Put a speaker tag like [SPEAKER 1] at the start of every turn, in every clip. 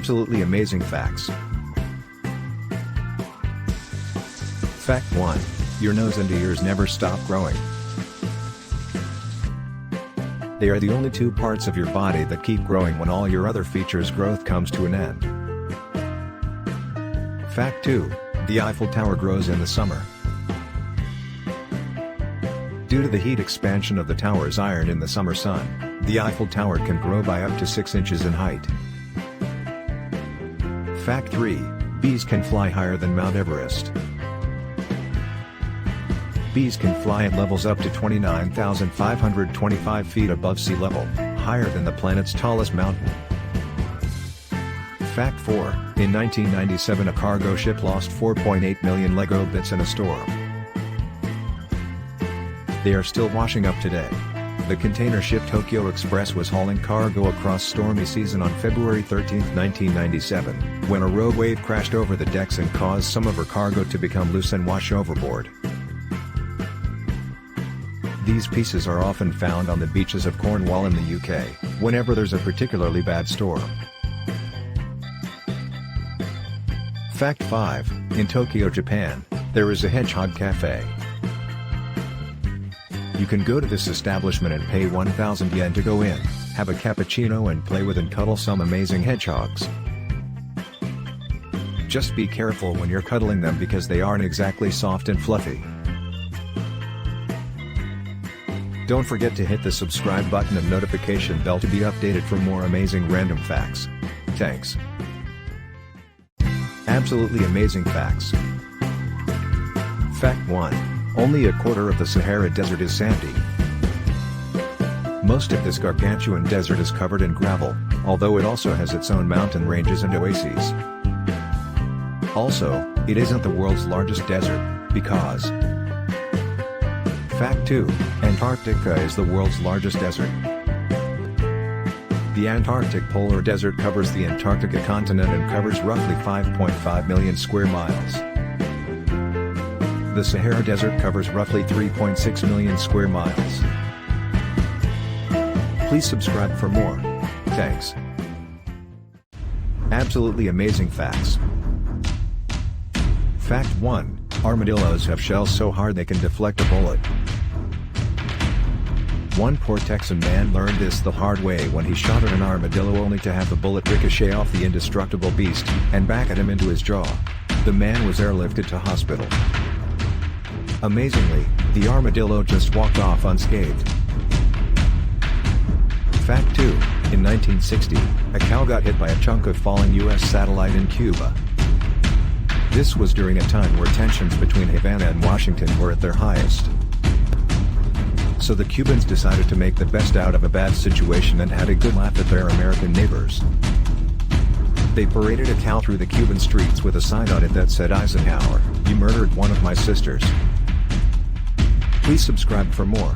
[SPEAKER 1] Absolutely amazing facts. Fact 1. Your nose and ears never stop growing. They are the only two parts of your body that keep growing when all your other features' growth comes to an end. Fact 2. The Eiffel Tower grows in the summer. Due to the heat expansion of the tower's iron in the summer sun, the Eiffel Tower can grow by up to 6 inches in height. Fact 3. Bees can fly higher than Mount Everest. Bees can fly at levels up to 29,525 feet above sea level, higher than the planet's tallest mountain. Fact 4. In 1997 a cargo ship lost 4.8 million Lego bits in a storm. They are still washing up today. The container ship Tokyo Express was hauling cargo across stormy seas on February 13, 1997, when a rogue wave crashed over the decks and caused some of her cargo to become loose and wash overboard. These pieces are often found on the beaches of Cornwall in the UK, whenever there's a particularly bad storm. Fact 5. In Tokyo, Japan, there is a hedgehog cafe. You can go to this establishment and pay 1,000 yen to go in, have a cappuccino and play with and cuddle some amazing hedgehogs. Just be careful when you're cuddling them because they aren't exactly soft and fluffy. Don't forget to hit the subscribe button and notification bell to be updated for more amazing random facts. Thanks. Absolutely amazing facts. Fact 1. Only a quarter of the Sahara Desert is sandy. Most of this gargantuan desert is covered in gravel, although it also has its own mountain ranges and oases. Also, it isn't the world's largest desert, because Fact 2. Antarctica is the world's largest desert. The Antarctic Polar Desert covers the Antarctica continent and covers roughly 5.5 million square miles. The Sahara Desert covers roughly 3.6 million square miles. Please subscribe for more. Thanks. Absolutely amazing facts. Fact 1. Armadillos have shells so hard they can deflect a bullet. One poor Texan man learned this the hard way when he shot at an armadillo only to have the bullet ricochet off the indestructible beast, and back at him into his jaw. The man was airlifted to hospital. Amazingly, the armadillo just walked off unscathed. Fact 2. In 1960, a cow got hit by a chunk of falling US satellite in Cuba. This was during a time where tensions between Havana and Washington were at their highest. So the Cubans decided to make the best out of a bad situation and had a good laugh at their American neighbors. They paraded a cow through the Cuban streets with a sign on it that said, "Eisenhower, you murdered one of my sisters." Please subscribe for more.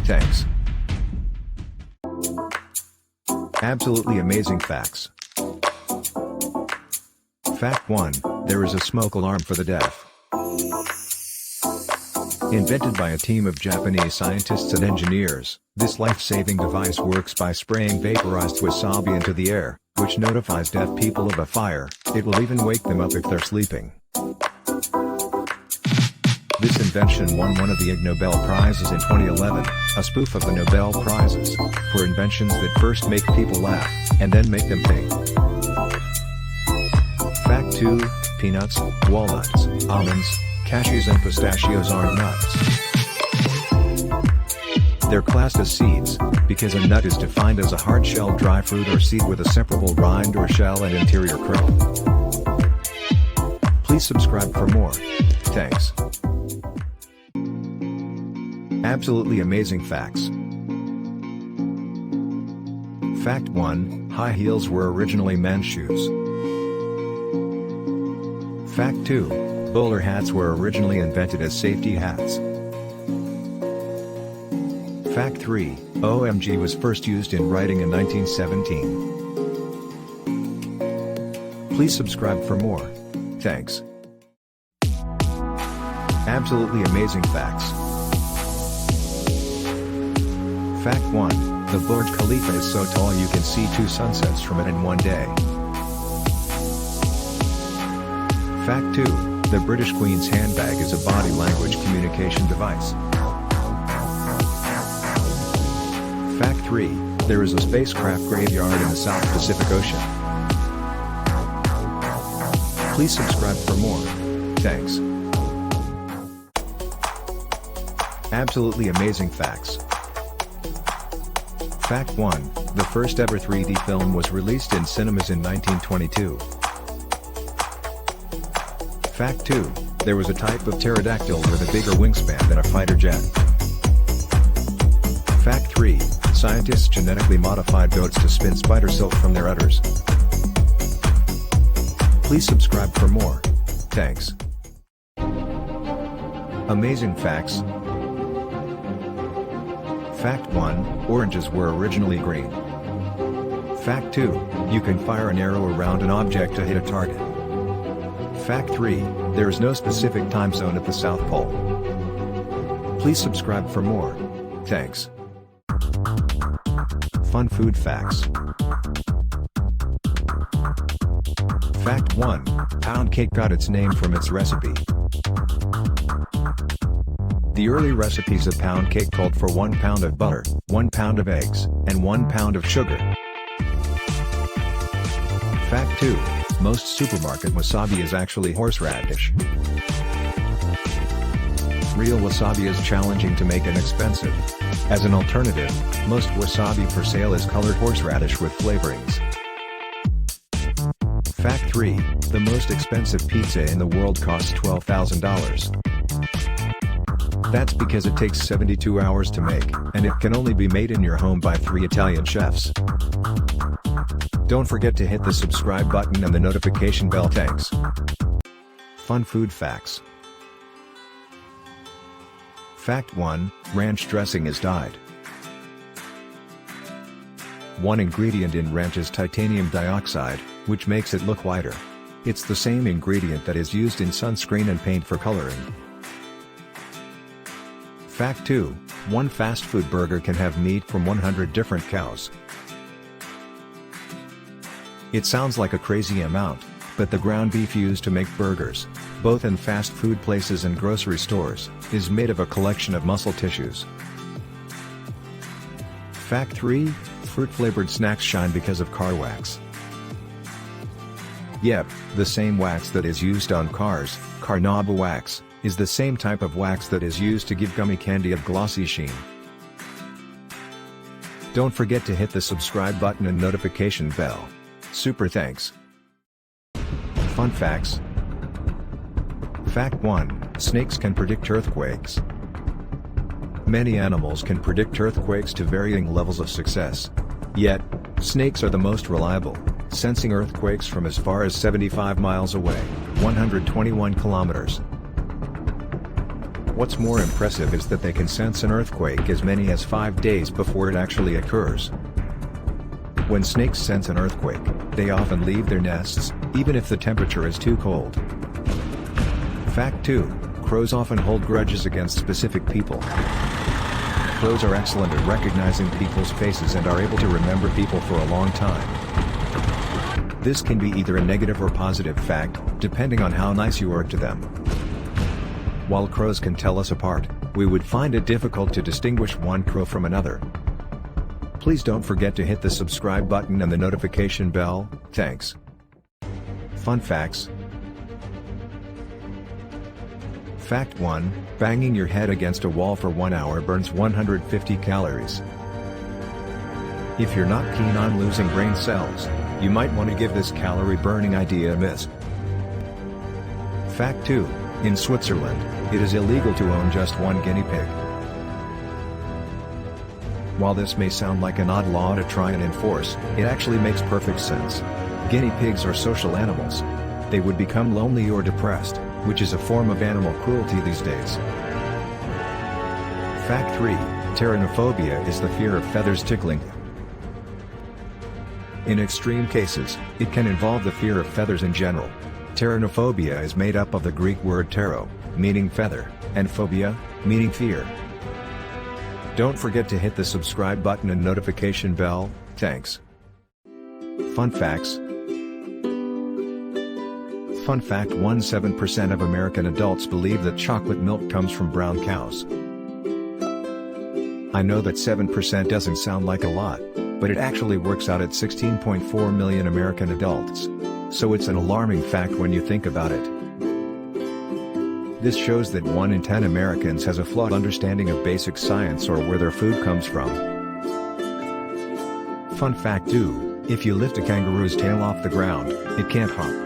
[SPEAKER 1] Thanks. Absolutely amazing facts. Fact 1. There is a smoke alarm for the deaf. Invented by a team of Japanese scientists and engineers, this life-saving device works by spraying vaporized wasabi into the air, which notifies deaf people of a fire. It will even wake them up if they're sleeping. This invention won one of the Ig Nobel Prizes in 2011, a spoof of the Nobel Prizes, for inventions that first make people laugh, and then make them think. Fact 2. Peanuts, walnuts, almonds, cashews and pistachios aren't nuts. They're classed as seeds, because a nut is defined as a hard-shelled dry fruit or seed with a separable rind or shell and interior kernel. Please subscribe for more. Thanks. Absolutely amazing facts. Fact 1. High heels were originally men's shoes. Fact 2. Bowler hats were originally invented as safety hats. Fact 3. OMG was first used in writing in 1917. Please subscribe for more. Thanks. Absolutely amazing facts. Fact 1. The Burj Khalifa is so tall you can see 2 sunsets from it in one day. Fact 2, the British Queen's handbag is a body language communication device. Fact 3, there is a spacecraft graveyard in the South Pacific Ocean. Please subscribe for more. Thanks. Absolutely amazing facts. Fact 1, the first ever 3D film was released in cinemas in 1922. Fact 2, there was a type of pterodactyl with a bigger wingspan than a fighter jet. Fact 3, scientists genetically modified goats to spin spider silk from their udders. Please subscribe for more. Thanks. Amazing facts. Fact 1, oranges were originally green. Fact 2, you can fire an arrow around an object to hit a target. Fact 3, there is no specific time zone at the South Pole. Please subscribe for more. Thanks. Fun food facts. Fact 1, pound cake got its name from its recipe. The early recipes of pound cake called for 1 pound of butter, 1 pound of eggs, and 1 pound of sugar. Fact 2, most supermarket wasabi is actually horseradish. Real wasabi is challenging to make and expensive. As an alternative, most wasabi for sale is colored horseradish with flavorings. Fact 3, the most expensive pizza in the world costs $12,000. That's because it takes 72 hours to make, and it can only be made in your home by 3 Italian chefs. Don't forget to hit the subscribe button and the notification bell. Thanks. Fun food facts. Fact 1, ranch dressing is dyed. One ingredient in ranch is titanium dioxide, which makes it look whiter. It's the same ingredient that is used in sunscreen and paint for coloring. Fact 2, one fast food burger can have meat from 100 different cows. It sounds like a crazy amount, but the ground beef used to make burgers, both in fast food places and grocery stores, is made of a collection of muscle tissues. Fact 3, fruit-flavored snacks shine because of car wax. Yep, the same wax that is used on cars, carnauba wax, is the same type of wax that is used to give gummy candy a glossy sheen. Don't forget to hit the subscribe button and notification bell. Super thanks. Fun facts. Fact 1, snakes can predict earthquakes. Many animals can predict earthquakes to varying levels of success. Yet, snakes are the most reliable, sensing earthquakes from as far as 75 miles away, 121 kilometers. What's more impressive is that they can sense an earthquake as many as 5 days before it actually occurs. When snakes sense an earthquake, they often leave their nests, even if the temperature is too cold. Fact 2, crows often hold grudges against specific people. Crows are excellent at recognizing people's faces and are able to remember people for a long time. This can be either a negative or positive fact, depending on how nice you are to them. While crows can tell us apart, we would find it difficult to distinguish one crow from another. Please don't forget to hit the subscribe button and the notification bell. Thanks. Fun facts. Fact 1, banging your head against a wall for 1 hour burns 150 calories. If you're not keen on losing brain cells, you might want to give this calorie burning idea a miss. Fact 2, in Switzerland, it is illegal to own just one guinea pig. While this may sound like an odd law to try and enforce, it actually makes perfect sense. Guinea pigs are social animals. They would become lonely or depressed, which is a form of animal cruelty these days. Fact 3, pteronophobia is the fear of feathers tickling. In extreme cases, it can involve the fear of feathers in general. Pteronophobia is made up of the Greek word ptero, meaning feather, and phobia, meaning fear. Don't forget to hit the subscribe button and notification bell. Thanks. Fun facts. Fun fact: 17% of American adults believe that chocolate milk comes from brown cows. I know that 7% doesn't sound like a lot, but it actually works out at 16.4 million American adults. So it's an alarming fact when you think about it. This shows that 1 in 10 Americans has a flawed understanding of basic science or where their food comes from. Fun fact 2, if you lift a kangaroo's tail off the ground, it can't hop.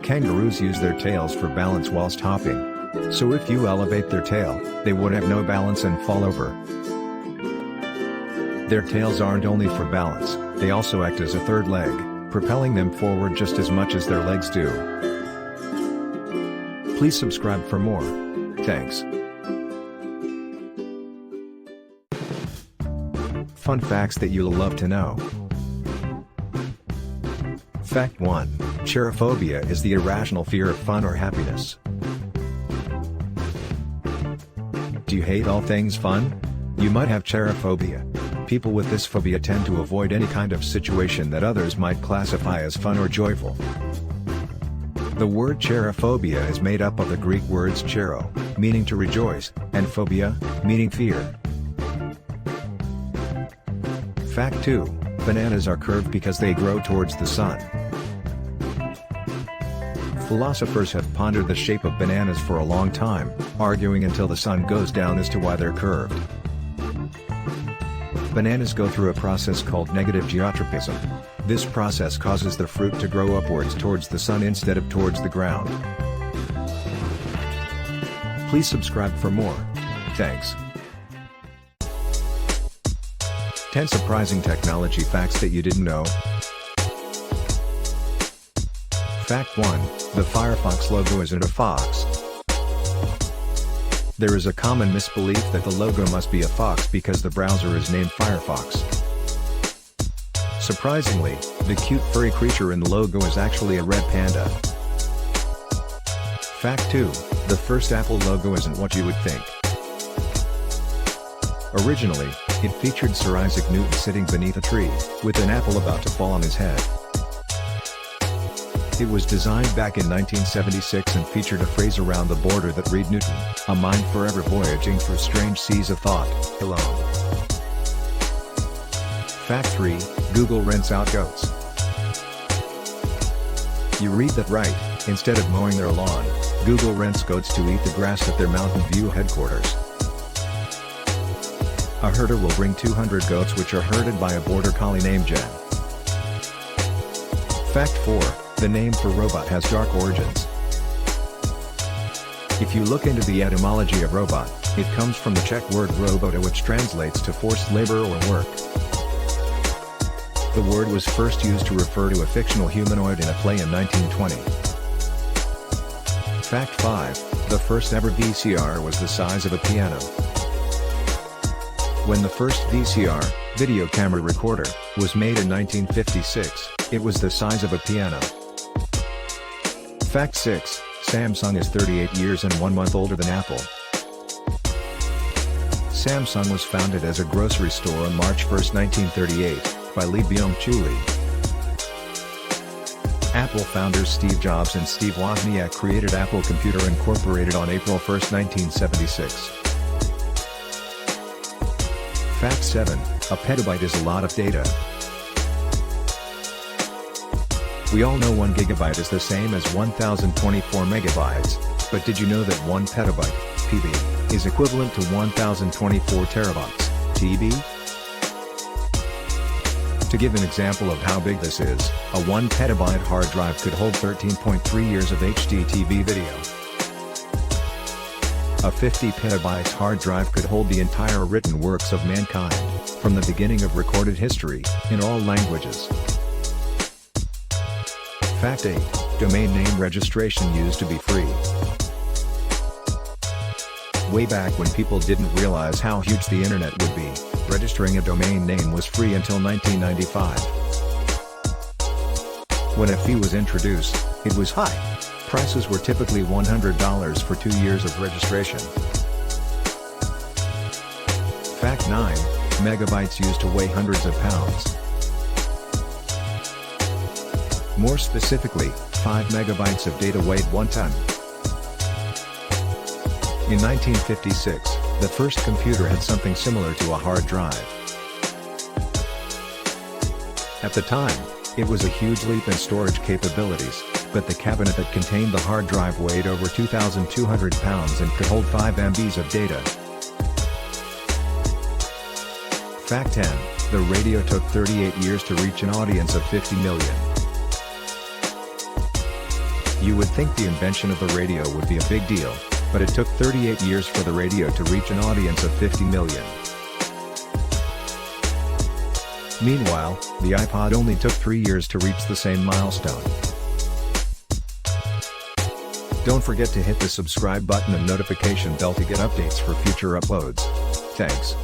[SPEAKER 1] Kangaroos use their tails for balance whilst hopping. So if you elevate their tail, they would have no balance and fall over. Their tails aren't only for balance, they also act as a third leg, propelling them forward just as much as their legs do. Please subscribe for more. Thanks. Fun facts that you'll love to know. Fact 1. Cherophobia is the irrational fear of fun or happiness. Do you hate all things fun? You might have cherophobia. People with this phobia tend to avoid any kind of situation that others might classify as fun or joyful. The word cherophobia is made up of the Greek words chero, meaning to rejoice, and phobia, meaning fear. Fact 2. Bananas are curved because they grow towards the sun. Philosophers have pondered the shape of bananas for a long time, arguing until the sun goes down as to why they're curved. Bananas go through a process called negative geotropism. This process causes the fruit to grow upwards towards the sun instead of towards the ground. Please subscribe for more. Thanks. 10 surprising technology facts that you didn't know. Fact 1. The Firefox logo isn't a fox. There is a common misbelief that the logo must be a fox because the browser is named Firefox. Surprisingly, the cute furry creature in the logo is actually a red panda. Fact 2. The first Apple logo isn't what you would think. Originally, it featured Sir Isaac Newton sitting beneath a tree, with an apple about to fall on his head. It was designed back in 1976 and featured a phrase around the border that read, "Newton, a mind forever voyaging through strange seas of thought, alone." Fact 3. Google rents out goats. You read that right. Instead of mowing their lawn, Google rents goats to eat the grass at their Mountain View headquarters. A herder will bring 200 goats which are herded by a border collie named Jen. Fact 4. The name for robot has dark origins. If you look into the etymology of robot, it comes from the Czech word robota, which translates to forced labor or work. The word was first used to refer to a fictional humanoid in a play in 1920. Fact 5. The first ever VCR was the size of a piano. When the first VCR, video camera recorder, was made in 1956, it was the size of a piano. Fact 6. Samsung is 38 years and 1 month older than Apple. Samsung was founded as a grocery store on March 1, 1938, by Lee Byung-chul Lee. Apple founders Steve Jobs and Steve Wozniak created Apple Computer Incorporated on April 1, 1976. Fact 7. A petabyte is a lot of data. We all know 1 gigabyte is the same as 1024 megabytes, but did you know that 1 petabyte, PB, is equivalent to 1024 terabytes, TB? To give an example of how big this is, a 1 petabyte hard drive could hold 13.3 years of HD TV video. A 50 petabyte hard drive could hold the entire written works of mankind, from the beginning of recorded history, in all languages. Fact 8. Domain name registration used to be free. Way back when people didn't realize how huge the internet would be, registering a domain name was free until 1995. When a fee was introduced, it was high. Prices were typically $100 for 2 years of registration. Fact 9. Megabytes used to weigh hundreds of pounds. More specifically, 5 megabytes of data weighed 1 ton. In 1956, the first computer had something similar to a hard drive. At the time, it was a huge leap in storage capabilities, but the cabinet that contained the hard drive weighed over 2,200 pounds and could hold 5 MBs of data. Fact 10. The radio took 38 years to reach an audience of 50 million. You would think the invention of the radio would be a big deal, but it took 38 years for the radio to reach an audience of 50 million. Meanwhile, the iPod only took 3 years to reach the same milestone. Don't forget to hit the subscribe button and notification bell to get updates for future uploads. Thanks.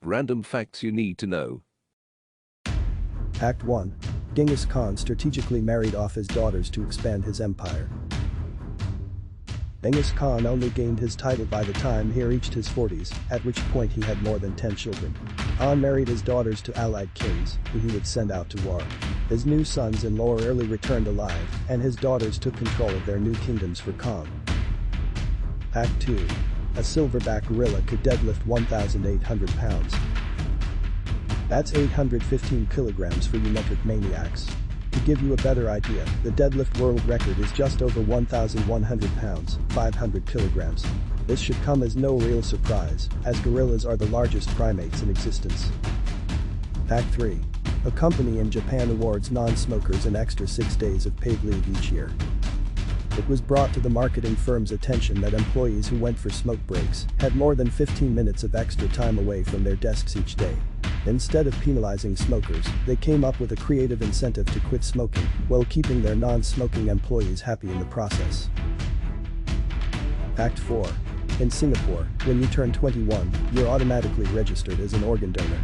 [SPEAKER 2] Random facts you need to know.
[SPEAKER 3] Act 1. Genghis Khan strategically married off his daughters to expand his empire. Genghis Khan only gained his title by the time he reached his 40s, at which point he had more than 10 children. Khan married his daughters to allied kings, who he would send out to war. His new sons-in-law rarely returned alive, and his daughters took control of their new kingdoms for Khan. Act 2. A silverback gorilla could deadlift 1,800 pounds. That's 815 kilograms for you metric maniacs. To give you a better idea, the deadlift world record is just over 1,100 pounds, 500 kilograms. This should come as no real surprise, as gorillas are the largest primates in existence. Act 3. A company in Japan awards non-smokers an extra 6 days of paid leave each year. It was brought to the marketing firm's attention that employees who went for smoke breaks had more than 15 minutes of extra time away from their desks each day. Instead of penalizing smokers, they came up with a creative incentive to quit smoking, while keeping their non-smoking employees happy in the process. Act 4. In Singapore, when you turn 21, you're automatically registered as an organ donor.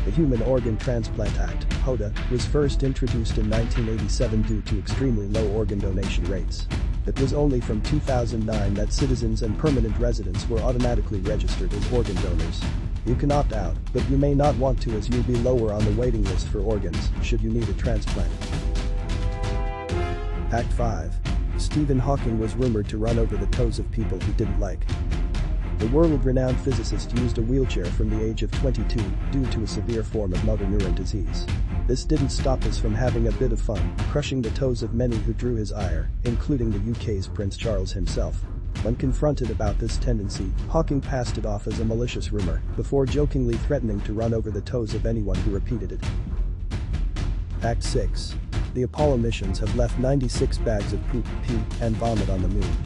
[SPEAKER 3] The Human Organ Transplant Act, HOTA, was first introduced in 1987 due to extremely low organ donation rates. It was only from 2009 that citizens and permanent residents were automatically registered as organ donors. You can opt out, but you may not want to, as you'll be lower on the waiting list for organs should you need a transplant. Act 5. Stephen Hawking was rumored to run over the toes of people he didn't like. The world-renowned physicist used a wheelchair from the age of 22 due to a severe form of motor neuron disease. This didn't stop us from having a bit of fun, crushing the toes of many who drew his ire, including the UK's Prince Charles himself. When confronted about this tendency, Hawking passed it off as a malicious rumor, before jokingly threatening to run over the toes of anyone who repeated it. Act 6. The Apollo missions have left 96 bags of poop, pee, and vomit on the moon.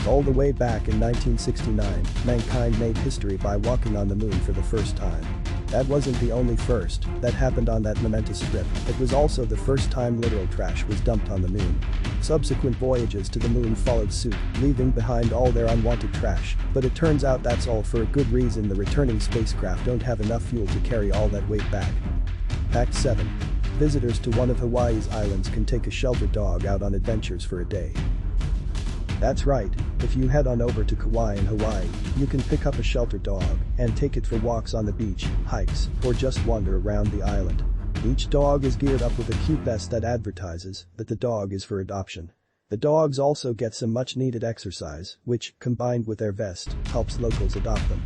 [SPEAKER 3] All the way back in 1969, mankind made history by walking on the moon for the first time. That wasn't the only first that happened on that momentous trip, it was also the first time literal trash was dumped on the moon. Subsequent voyages to the moon followed suit, leaving behind all their unwanted trash, but it turns out that's all for a good reason: the returning spacecraft don't have enough fuel to carry all that weight back. Act 7. Visitors to one of Hawaii's islands can take a shelter dog out on adventures for a day. That's right, if you head on over to Kauai in Hawaii, you can pick up a shelter dog and take it for walks on the beach, hikes, or just wander around the island. Each dog is geared up with a cute vest that advertises that the dog is for adoption. The dogs also get some much-needed exercise, which, combined with their vest, helps locals adopt them.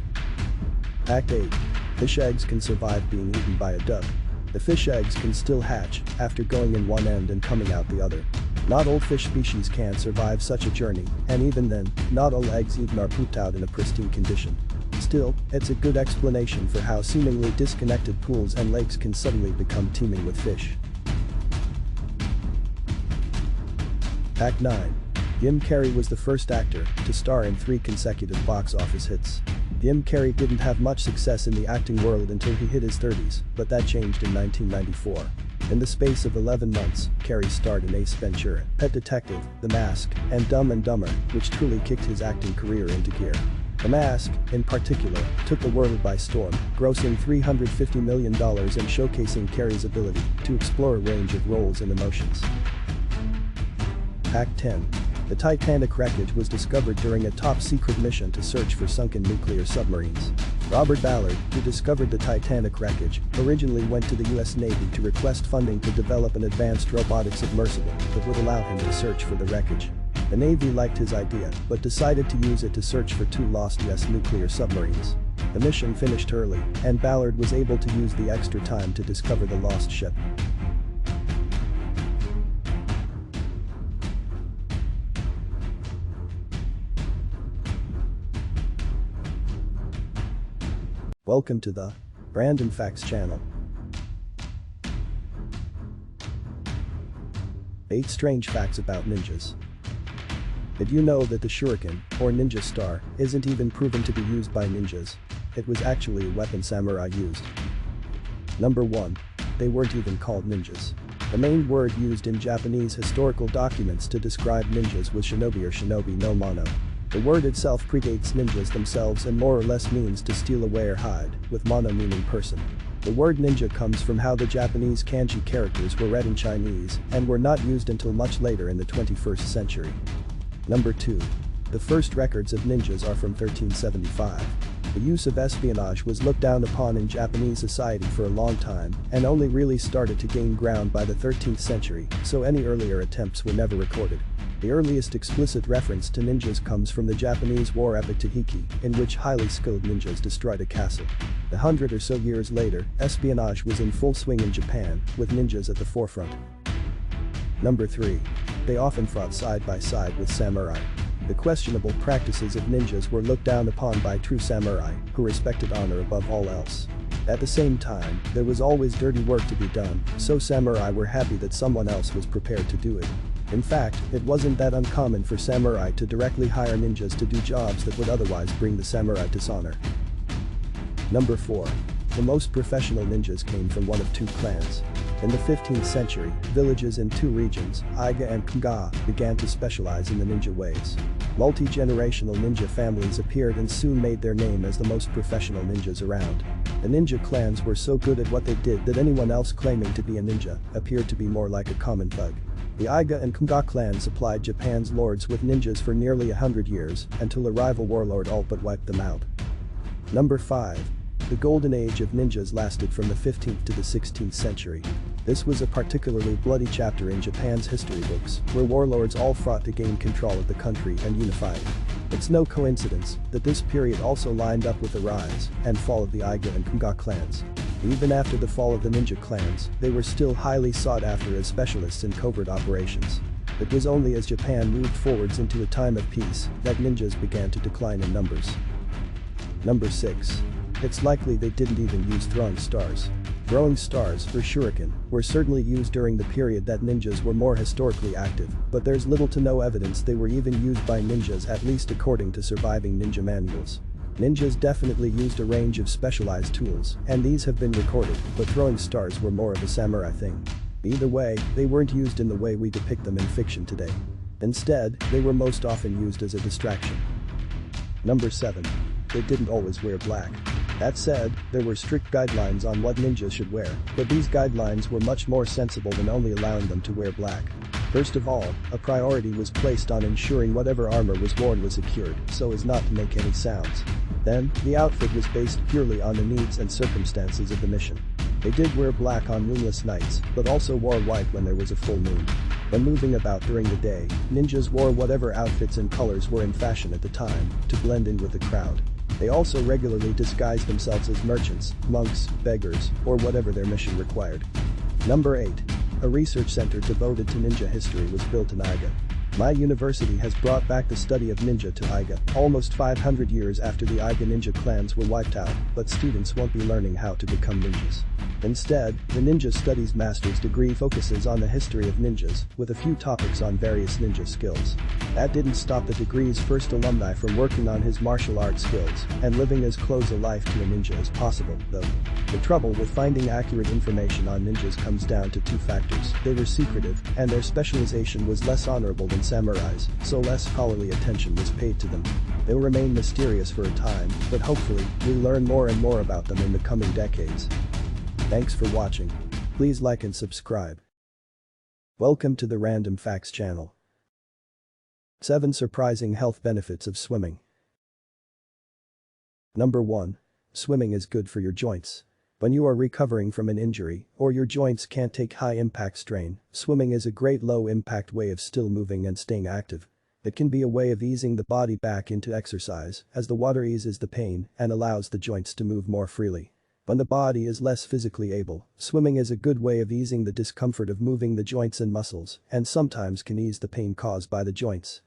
[SPEAKER 3] Act 8. Fish eggs can survive being eaten by a duck. The fish eggs can still hatch after going in one end and coming out the other. Not all fish species can survive such a journey, and even then, not all eggs eaten are pooped out in a pristine condition. Still, it's a good explanation for how seemingly disconnected pools and lakes can suddenly become teeming with fish. Act 9. Jim Carrey was the first actor to star in 3 consecutive box office hits. Jim Carrey didn't have much success in the acting world until he hit his 30s, but that changed in 1994. In the space of 11 months, Carrey starred in Ace Ventura, Pet Detective, The Mask, and Dumb and Dumber, which truly kicked his acting career into gear. The Mask, in particular, took the world by storm, grossing $350 million and showcasing Carrey's ability to explore a range of roles and emotions. Act 10. The Titanic wreckage was discovered during a top-secret mission to search for sunken nuclear submarines. Robert Ballard, who discovered the Titanic wreckage, originally went to the US Navy to request funding to develop an advanced robotic submersible that would allow him to search for the wreckage. The Navy liked his idea, but decided to use it to search for 2 lost US nuclear submarines. The mission finished early, and Ballard was able to use the extra time to discover the lost ship. Welcome to the Random Facts channel. 8 strange facts about ninjas. Did you know that the shuriken, or ninja star, isn't even proven to be used by ninjas? It was actually a weapon samurai used. Number 1. They weren't even called ninjas. The main word used in Japanese historical documents to describe ninjas was shinobi or shinobi no mono. The word itself predates ninjas themselves and more or less means to steal away or hide, with mono meaning person. The word ninja comes from how the Japanese kanji characters were read in Chinese and were not used until much later in the 21st century. Number 2. The first records of ninjas are from 1375. The use of espionage was looked down upon in Japanese society for a long time and only really started to gain ground by the 13th century, so any earlier attempts were never recorded. The earliest explicit reference to ninjas comes from the Japanese war epic Tahiki, in which highly skilled ninjas destroyed a castle. 100 or so years later, espionage was in full swing in Japan, with ninjas at the forefront. Number 3. They often fought side by side with samurai. The questionable practices of ninjas were looked down upon by true samurai, who respected honor above all else. At the same time, there was always dirty work to be done, so samurai were happy that someone else was prepared to do it. In fact, it wasn't that uncommon for samurai to directly hire ninjas to do jobs that would otherwise bring the samurai dishonor. Number 4. The most professional ninjas came from one of 2 clans. In the 15th century, villages in 2 regions, Aiga and Kanga, began to specialize in the ninja ways. Multi-generational ninja families appeared and soon made their name as the most professional ninjas around. The ninja clans were so good at what they did that anyone else claiming to be a ninja appeared to be more like a common thug. The Aiga and Kanga clans supplied Japan's lords with ninjas for nearly 100 years until a rival warlord all but wiped them out. Number 5. The golden age of ninjas lasted from the 15th to the 16th century. This was a particularly bloody chapter in Japan's history books, where warlords all fought to gain control of the country and unify it. It's no coincidence that this period also lined up with the rise and fall of the Aiga and Kanga clans. Even after the fall of the ninja clans, they were still highly sought after as specialists in covert operations. It was only as Japan moved forwards into a time of peace that ninjas began to decline in numbers. Number 6. It's likely they didn't even use throwing stars. Throwing stars, or shuriken, were certainly used during the period that ninjas were more historically active, but there's little to no evidence they were even used by ninjas, at least according to surviving ninja manuals. Ninjas definitely used a range of specialized tools, and these have been recorded, but throwing stars were more of a samurai thing. Either way, they weren't used in the way we depict them in fiction today. Instead, they were most often used as a distraction. Number 7. They didn't always wear black. That said, there were strict guidelines on what ninjas should wear, but these guidelines were much more sensible than only allowing them to wear black. First of all, a priority was placed on ensuring whatever armor was worn was secured, so as not to make any sounds. Then, the outfit was based purely on the needs and circumstances of the mission. They did wear black on moonless nights, but also wore white when there was a full moon. When moving about during the day, ninjas wore whatever outfits and colors were in fashion at the time, to blend in with the crowd. They also regularly disguised themselves as merchants, monks, beggars, or whatever their mission required. Number 8. A research center devoted to ninja history was built in Aiga. My university has brought back the study of ninja to Aiga, almost 500 years after the Aiga ninja clans were wiped out, but students won't be learning how to become ninjas. Instead, the Ninja Studies Master's degree focuses on the history of ninjas, with a few topics on various ninja skills. That didn't stop the degree's first alumni from working on his martial arts skills and living as close a life to a ninja as possible, though. The trouble with finding accurate information on ninjas comes down to 2 factors: they were secretive, and their specialization was less honorable than samurais, so less scholarly attention was paid to them. They'll remain mysterious for a time, but hopefully, we'll learn more and more about them in the coming decades. Thanks for watching. Please like and subscribe. Welcome to the Random Facts channel. 7 surprising health benefits of swimming. Number 1. Swimming is good for your joints. When you are recovering from an injury or your joints can't take high-impact strain, swimming is a great low-impact way of still moving and staying active. It can be a way of easing the body back into exercise as the water eases the pain and allows the joints to move more freely. When the body is less physically able, swimming is a good way of easing the discomfort of moving the joints and muscles and sometimes can ease the pain caused by the joints.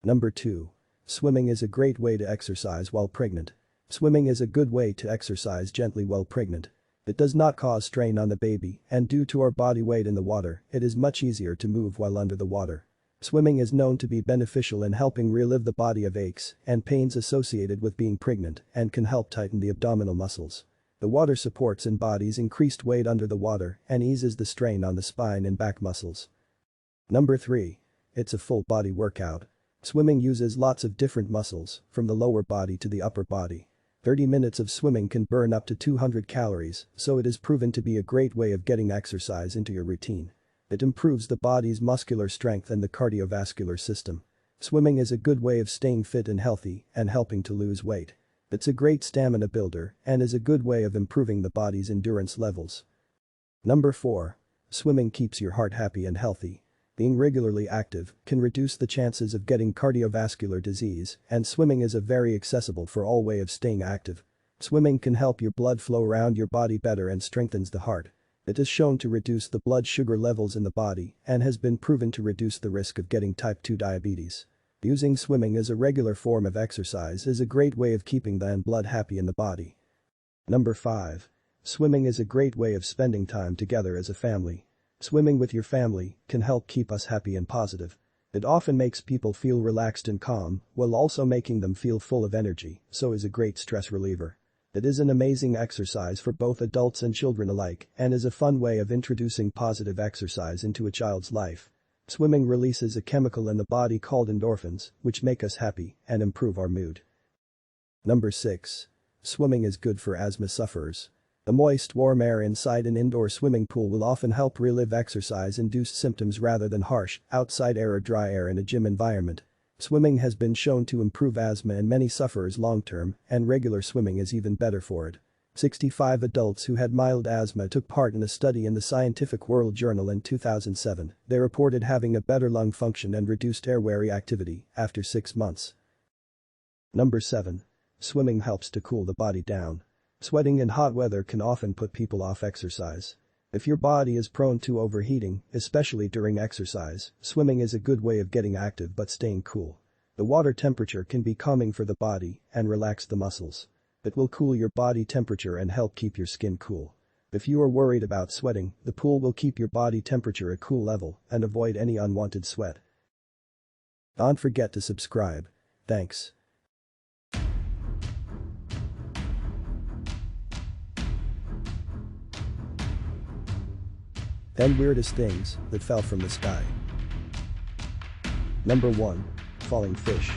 [SPEAKER 3] Number 2. Swimming is a great way to exercise while pregnant. Swimming is a good way to exercise gently while pregnant. It does not cause strain on the baby, and due to our body weight in the water, it is much easier to move while under the water. Swimming is known to be beneficial in helping relieve the body of aches and pains associated with being pregnant and can help tighten the abdominal muscles. The water supports in body's increased weight under the water and eases the strain on the spine and back muscles. Number 3. It's a full body workout. Swimming uses lots of different muscles, from the lower body to the upper body. 30 minutes of swimming can burn up to 200 calories, so it is proven to be a great way of getting exercise into your routine. It improves the body's muscular strength and the cardiovascular system. Swimming is a good way of staying fit and healthy and helping to lose weight. It's a great stamina builder and is a good way of improving the body's endurance levels. Number 4. Swimming keeps your heart happy and healthy. Being regularly active can reduce the chances of getting cardiovascular disease, and swimming is a very accessible for all way of staying active. Swimming can help your blood flow around your body better and strengthens the heart. It is shown to reduce the blood sugar levels in the body and has been proven to reduce the risk of getting type 2 diabetes. Using swimming as a regular form of exercise is a great way of keeping the blood happy in the body. Number 5. Swimming is a great way of spending time together as a family. Swimming with your family can help keep us happy and positive. It often makes people feel relaxed and calm while also making them feel full of energy, so is a great stress reliever. It is an amazing exercise for both adults and children alike and is a fun way of introducing positive exercise into a child's life. Swimming releases a chemical in the body called endorphins, which make us happy and improve our mood. Number 6. Swimming is good for asthma sufferers. The moist, warm air inside an indoor swimming pool will often help relieve exercise-induced symptoms rather than harsh, outside air or dry air in a gym environment. Swimming has been shown to improve asthma in many sufferers long-term, and regular swimming is even better for it. 65 adults who had mild asthma took part in a study in the Scientific World Journal in 2007. They reported having a better lung function and reduced airway reactivity after 6 months. Number 7. Swimming helps to cool the body down. Sweating in hot weather can often put people off exercise. If your body is prone to overheating, especially during exercise, swimming is a good way of getting active but staying cool. The water temperature can be calming for the body and relax the muscles. It will cool your body temperature and help keep your skin cool. If you are worried about sweating, the pool will keep your body temperature at cool level and avoid any unwanted sweat. Don't forget to subscribe. Thanks. 10 weirdest things that fell from the sky. Number 1. Falling fish.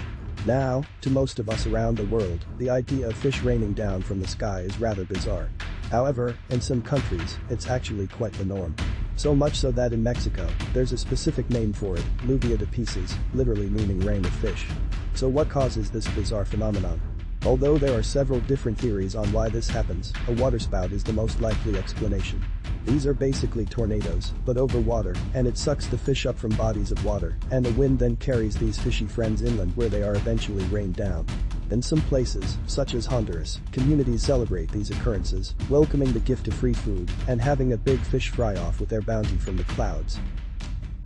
[SPEAKER 3] Now, to most of us around the world, the idea of fish raining down from the sky is rather bizarre. However, in some countries, it's actually quite the norm. So much so that in Mexico, there's a specific name for it, lluvia de peces, literally meaning rain of fish. So what causes this bizarre phenomenon? Although there are several different theories on why this happens, a waterspout is the most likely explanation. These are basically tornadoes, but over water, and it sucks the fish up from bodies of water, and the wind then carries these fishy friends inland where they are eventually rained down. In some places, such as Honduras, communities celebrate these occurrences, welcoming the gift of free food and having a big fish fry-off with their bounty from the clouds.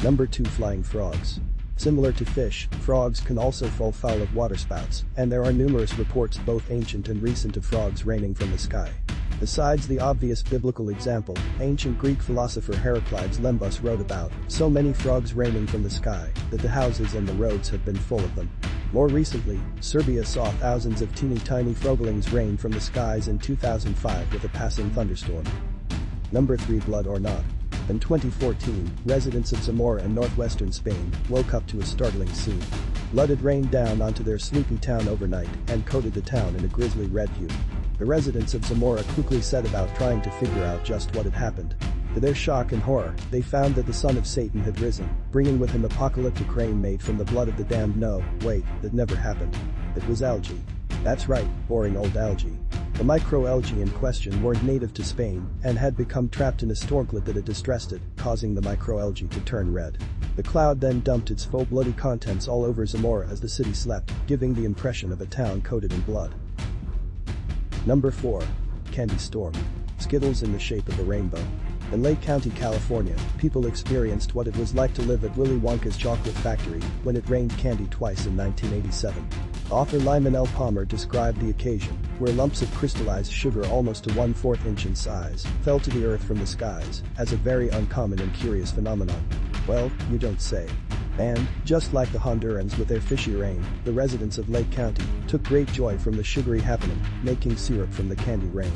[SPEAKER 3] Number 2. Flying frogs. Similar to fish, frogs can also fall foul of waterspouts, and there are numerous reports, both ancient and recent, of frogs raining from the sky. Besides the obvious biblical example, ancient Greek philosopher Heraclides Lembus wrote about so many frogs raining from the sky that the houses and the roads have been full of them. More recently, Serbia saw thousands of teeny-tiny froglings rain from the skies in 2005 with a passing thunderstorm. Number 3. Blood or not. In 2014, residents of Zamora in northwestern Spain woke up to a startling scene. Blood had rained down onto their sleepy town overnight and coated the town in a grisly red hue. The residents of Zamora quickly set about trying to figure out just what had happened. To their shock and horror, they found that the son of Satan had risen, bringing with him apocalyptic rain made from the blood of the damned. No, wait, that never happened. It was algae. That's right, boring old algae. The microalgae in question weren't native to Spain and had become trapped in a stormcloud that had distressed it, causing the microalgae to turn red. The cloud then dumped its full bloody contents all over Zamora as the city slept, giving the impression of a town coated in blood. Number 4. Candy Storm. Skittles in the shape of a rainbow. In Lake County, California, people experienced what it was like to live at Willy Wonka's chocolate factory when it rained candy twice in 1987. Author Lyman L. Palmer described the occasion, where lumps of crystallized sugar almost to 1/4 inch in size fell to the earth from the skies, as a very uncommon and curious phenomenon. Well, you don't say. And, just like the Hondurans with their fishy rain, the residents of Lake County took great joy from the sugary happening, making syrup from the candy rain.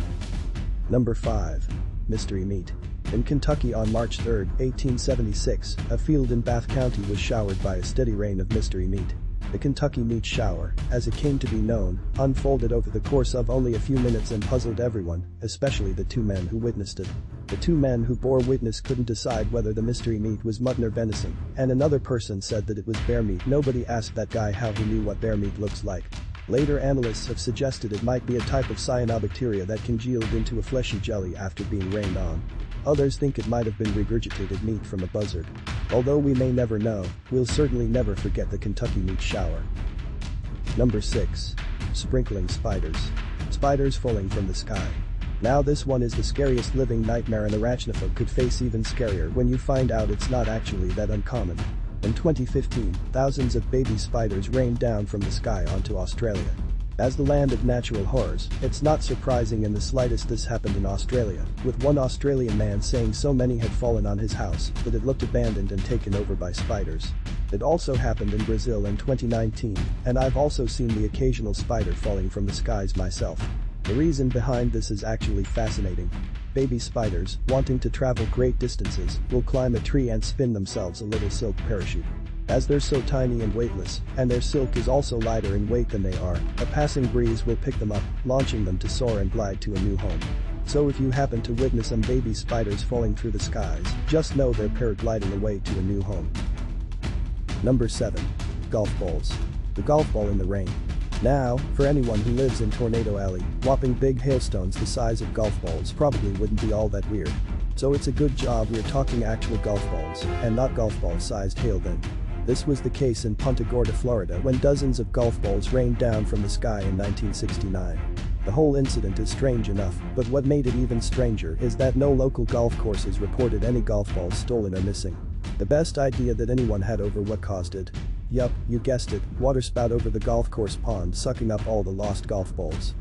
[SPEAKER 3] Number 5. Mystery Meat. In Kentucky on March 3, 1876, a field in Bath County was showered by a steady rain of mystery meat. The Kentucky meat shower, as it came to be known, unfolded over the course of only a few minutes and puzzled everyone, especially the two men who witnessed it. The two men who bore witness couldn't decide whether the mystery meat was mutton or venison, and another person said that it was bear meat. Nobody asked that guy how he knew what bear meat looks like. Later analysts have suggested it might be a type of cyanobacteria that congealed into a fleshy jelly after being rained on. Others think it might have been regurgitated meat from a buzzard. Although we may never know, we'll certainly never forget the Kentucky meat shower. Number 6. Sprinkling spiders. Spiders falling from the sky. Now this one is the scariest living nightmare an arachnophobe could face, even scarier when you find out it's not actually that uncommon. In 2015, thousands of baby spiders rained down from the sky onto Australia. As the land of natural horrors, it's not surprising in the slightest this happened in Australia, with one Australian man saying so many had fallen on his house that it looked abandoned and taken over by spiders. It also happened in Brazil in 2019, and I've also seen the occasional spider falling from the skies myself. The reason behind this is actually fascinating. Baby spiders, wanting to travel great distances, will climb a tree and spin themselves a little silk parachute. As they're so tiny and weightless, and their silk is also lighter in weight than they are, a passing breeze will pick them up, launching them to soar and glide to a new home. So if you happen to witness some baby spiders falling through the skies, just know they're paragliding away to a new home. Number 7. Golf balls. The golf ball in the rain. Now, for anyone who lives in Tornado Alley, whopping big hailstones the size of golf balls probably wouldn't be all that weird. So it's a good job we're talking actual golf balls, and not golf ball-sized hail then. This was the case in Punta Gorda, Florida, when dozens of golf balls rained down from the sky in 1969. The whole incident is strange enough, but what made it even stranger is that no local golf courses reported any golf balls stolen or missing. The best idea that anyone had over what caused it? Yup, you guessed it, waterspout over the golf course pond sucking up all the lost golf balls.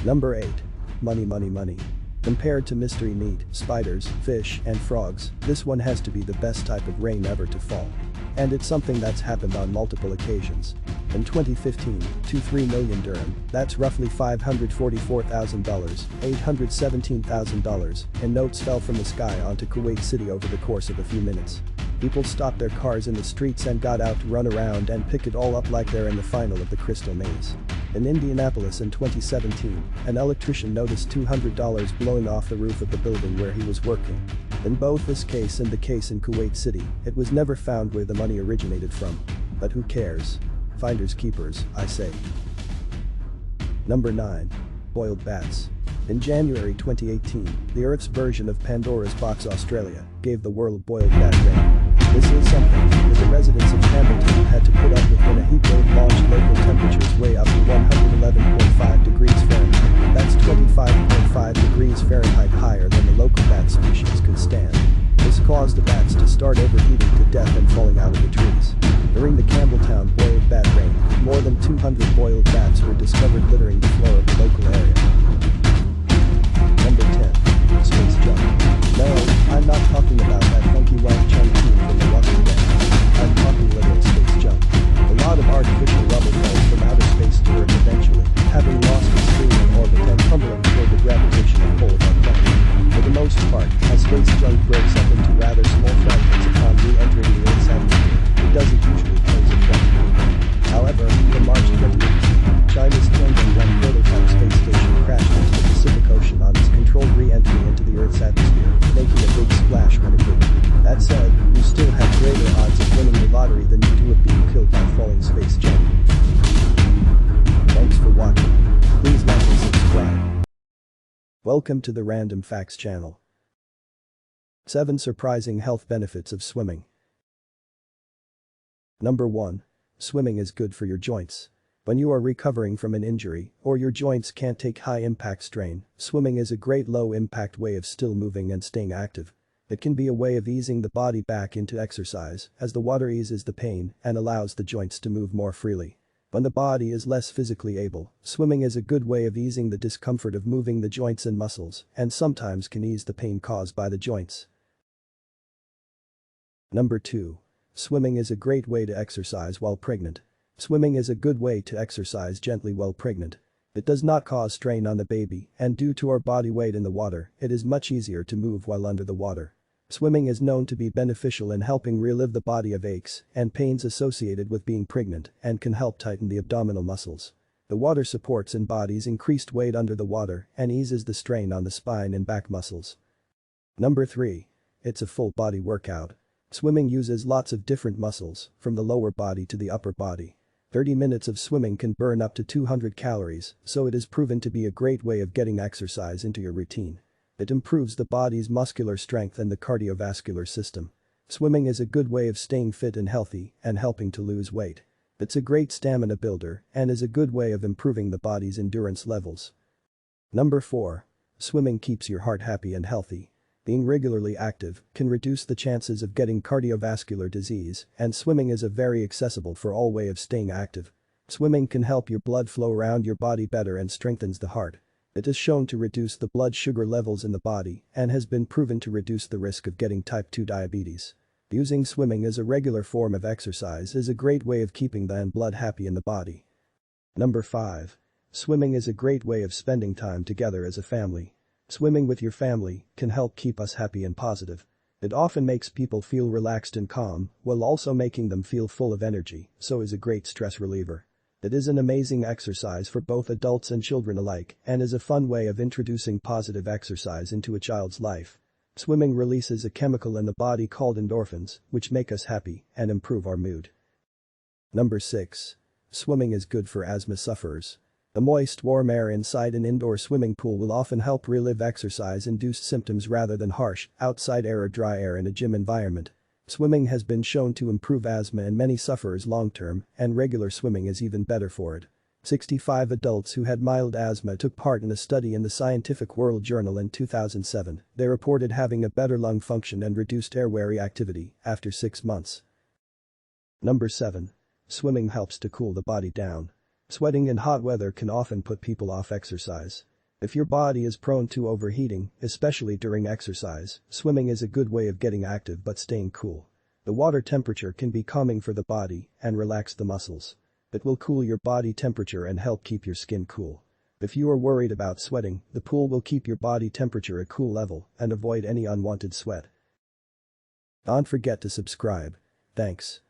[SPEAKER 3] Number 8. Money, money, money. Compared to mystery meat, spiders, fish, and frogs, this one has to be the best type of rain ever to fall. And it's something that's happened on multiple occasions. In 2015, 3 million dirham, that's roughly $544,000, $817,000, in notes fell from the sky onto Kuwait City over the course of a few minutes. People stopped their cars in the streets and got out to run around and pick it all up like they're in the final of the Crystal Maze. In Indianapolis in 2017, an electrician noticed $200 blowing off the roof of the building where he was working. In both this case and the case in Kuwait City, it was never found where the money originated from. But who cares? Finders keepers, I say. Number 9. Boiled bats. In January 2018, the Earth's version of Pandora's Box Australia gave the world boiled bat rain. This is something that the residents of Campbelltown had to put up with when a heatwave launched local temperatures way up to 111.5 degrees Fahrenheit. That's 25.5 degrees Fahrenheit higher than the local bat species could stand. This caused the bats to start overheating to death and falling out of the trees. During the Campbelltown boiled bat rain, more than 200 boiled bats were discovered littering the floor of the local area. Number 10. Space Junk. No, I'm not talking about that funky white chunk team from The Walking Dead. I'm talking literal space junk. A lot of artificial rubble falls from outer space to Earth eventually, having lost its stream in orbit and tumbling toward the gravitational pull of our planet. For the most part, as space junk breaks up into rather small fragments upon re-entering the Earth's atmosphere, it doesn't usually pose a threat. However, in March 2018, China's Tianjin-1 prototype space station crashed into the Pacific Ocean on its controlled re-entry into the Earth's atmosphere, making a big splash when it did. That said, you still have greater odds of winning the lottery than you do of being killed by falling space junk. Welcome to the Random Facts channel. 7 Surprising Health Benefits of Swimming. Number 1. Swimming is good for your joints. When you are recovering from an injury or your joints can't take high-impact strain, swimming is a great low-impact way of still moving and staying active. It can be a way of easing the body back into exercise as the water eases the pain and allows the joints to move more freely. When the body is less physically able, swimming is a good way of easing the discomfort of moving the joints and muscles and sometimes can ease the pain caused by the joints. Number 2. Swimming is a great way to exercise while pregnant. Swimming is a good way to exercise gently while pregnant. It does not cause strain on the baby, and due to our body weight in the water, it is much easier to move while under the water. Swimming is known to be beneficial in helping relieve the body of aches and pains associated with being pregnant and can help tighten the abdominal muscles. The water supports in body's increased weight under the water and eases the strain on the spine and back muscles. Number 3. It's a full body workout. Swimming uses lots of different muscles, from the lower body to the upper body. 30 minutes of swimming can burn up to 200 calories, so it is proven to be a great way of getting exercise into your routine. It improves the body's muscular strength and the cardiovascular system. Swimming is a good way of staying fit and healthy and helping to lose weight. It's a great stamina builder and is a good way of improving the body's endurance levels. Number 4. Swimming keeps your heart happy and healthy. Being regularly active can reduce the chances of getting cardiovascular disease, and swimming is a very accessible for all way of staying active. Swimming can help your blood flow around your body better and strengthens the heart. It is shown to reduce the blood sugar levels in the body and has been proven to reduce the risk of getting type 2 diabetes. Using swimming as a regular form of exercise is a great way of keeping the blood happy in the body. Number 5. Swimming is a great way of spending time together as a family. Swimming with your family can help keep us happy and positive. It often makes people feel relaxed and calm while also making them feel full of energy, so is a great stress reliever. It is an amazing exercise for both adults and children alike and is a fun way of introducing positive exercise into a child's life. Swimming releases a chemical in the body called endorphins, which make us happy and improve our mood. Number 6. Swimming is good for asthma sufferers. The moist, warm air inside an indoor swimming pool will often help relieve exercise-induced symptoms rather than harsh, outside air or dry air in a gym environment. Swimming has been shown to improve asthma in many sufferers long-term, and regular swimming is even better for it. 65 adults who had mild asthma took part in a study in the Scientific World Journal in 2007. They reported having a better lung function and reduced airway reactivity after 6 months. Number 7. Swimming helps to cool the body down. Sweating in hot weather can often put people off exercise. If your body is prone to overheating, especially during exercise, swimming is a good way of getting active but staying cool. The water temperature can be calming for the body and relax the muscles. It will cool your body temperature and help keep your skin cool. If you are worried about sweating, the pool will keep your body temperature at cool level and avoid any unwanted sweat. Don't forget to subscribe. Thanks.